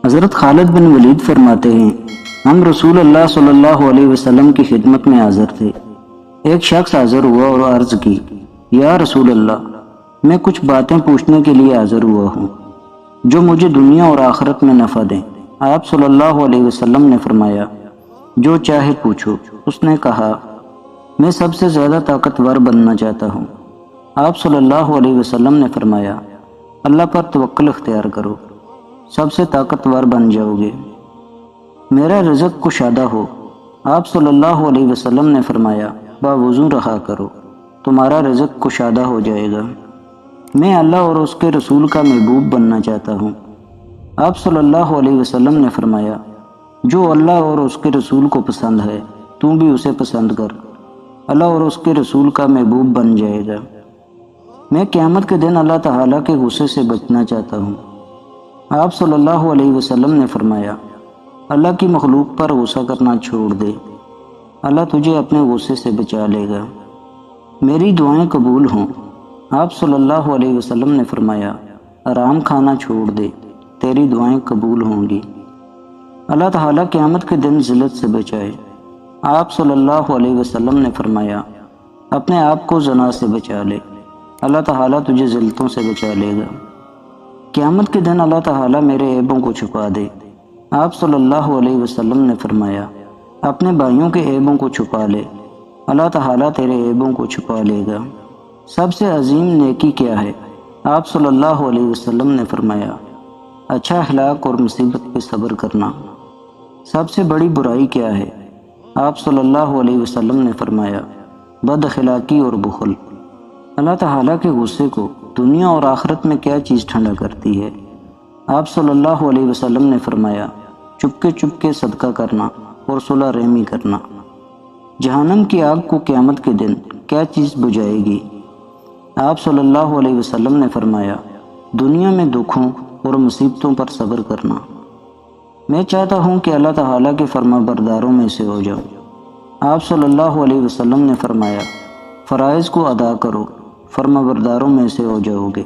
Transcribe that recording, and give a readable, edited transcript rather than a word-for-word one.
حضرت خالد بن ولید فرماتے ہیں، ہم رسول اللہ صلی اللہ علیہ وسلم کی خدمت میں حاضر تھے۔ ایک شخص حاضر ہوا اور عرض کی، یا رسول اللہ، میں کچھ باتیں پوچھنے کے لیے حاضر ہوا ہوں جو مجھے دنیا اور آخرت میں نفع دیں۔ آپ صلی اللہ علیہ وسلم نے فرمایا، جو چاہے پوچھو۔ اس نے کہا، میں سب سے زیادہ طاقتور بننا چاہتا ہوں۔ آپ صلی اللہ علیہ وسلم نے فرمایا، اللہ پر توکل اختیار کرو، سب سے طاقتور بن جاؤ گے۔ میرا رزق کشادہ ہو۔ آپ صلی اللہ علیہ وسلم نے فرمایا، باوضو رہا کرو، تمہارا رزق کشادہ ہو جائے گا۔ میں اللہ اور اس کے رسول کا محبوب بننا چاہتا ہوں۔ آپ صلی اللہ علیہ وسلم نے فرمایا، جو اللہ اور اس کے رسول کو پسند ہے تو بھی اسے پسند کر، اللہ اور اس کے رسول کا محبوب بن جائے گا۔ میں قیامت کے دن اللہ تعالیٰ کے غصے سے بچنا چاہتا ہوں۔ آپ صلی اللہ علیہ وسلم نے فرمایا، اللہ کی مخلوق پر غصہ کرنا چھوڑ دے، اللہ تجھے اپنے غصے سے بچا لے گا۔ میری دعائیں قبول ہوں۔ آپ صلی اللہ علیہ وسلم نے فرمایا، آرام کھانا چھوڑ دے، تیری دعائیں قبول ہوں گی۔ اللہ تعالیٰ قیامت کے دن ذلت سے بچائے۔ آپ صلی اللہ علیہ وسلم نے فرمایا، اپنے آپ کو زنا سے بچا لے، اللہ تعالیٰ تجھے ذلتوں سے بچا لے گا۔ قیامت کے دن اللہ تعالیٰ میرے عیبوں کو چھپا دے۔ آپ صلی اللہ علیہ وسلم نے فرمایا، اپنے بھائیوں کے عیبوں کو چھپا لے، اللہ تعالیٰ تیرے عیبوں کو چھپا لے گا۔ سب سے عظیم نیکی کیا ہے؟ آپ صلی اللہ علیہ وسلم نے فرمایا، اچھا اخلاق اور مصیبت پہ صبر کرنا۔ سب سے بڑی برائی کیا ہے؟ آپ صلی اللہ علیہ وسلم نے فرمایا، بد اخلاقی اور بخل۔ اللہ تعالیٰ کے غصے کو دنیا اور آخرت میں کیا چیز ٹھنڈا کرتی ہے؟ آپ صلی اللہ علیہ وسلم نے فرمایا، چپ کے صدقہ کرنا اور صلح رحمی کرنا۔ جہنم کی آگ کو قیامت کے دن کیا چیز بجھائے گی؟ آپ صلی اللہ علیہ وسلم نے فرمایا، دنیا میں دکھوں اور مصیبتوں پر صبر کرنا۔ میں چاہتا ہوں کہ اللہ تعالیٰ کے فرما برداروں میں سے ہو جاؤں۔ آپ صلی اللہ علیہ وسلم نے فرمایا، فرائض کو ادا کرو، فرما برداروں میں سے ہو جاؤ گے۔